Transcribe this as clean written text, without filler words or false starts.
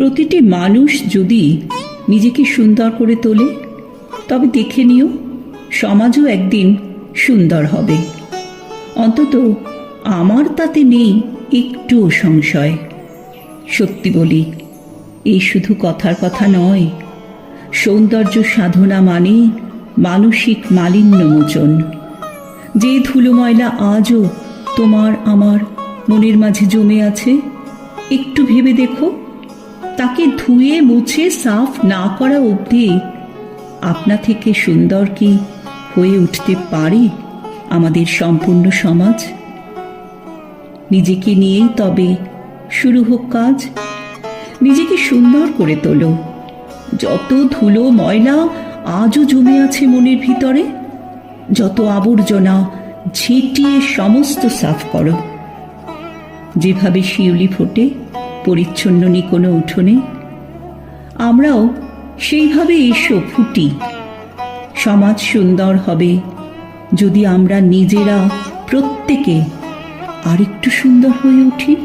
প্রতিটি মানুষ যদি নিজেকে সুন্দর করে তোলে, তবে দেখে নিও সমাজও একদিন সুন্দর হবে। অন্তত আমার তাতে নেই একটুও সংশয়। সত্যি বলি, এই শুধু কথার কথা নয়, সৌন্দর্য সাধনা মানে মানসিক মালিন্য মোচন। যে ধুলো ময়লা আজও তোমার আমার মনের মাঝে জমে আছে, একটু ভেবে দেখো, তাকে ধুয়ে মুছে সাফ না করা অবধি আপনা থেকে সুন্দর কি হয়ে উঠতে পারে আমাদের সম্পূর্ণ সমাজ? নিজেকে নিয়েই তবে শুরু হোক কাজ। নিজেকে সুন্দর করে তোলো। যত ধুলো ময়লা আজও জমে আছে মনের ভিতরে, যত আবর্জনা ঝেঁটিয়ে সমস্ত সাফ করো। যেভাবে শিউলি ফোটে পরিচ্ছন্ন নিকোনো উঠোনে, আমরাও সেইভাবে এসো ফুটি। সমাজ সুন্দর হবে যদি আমরা নিজেরা প্রত্যেকে আরেকটু সুন্দর হয়ে উঠি।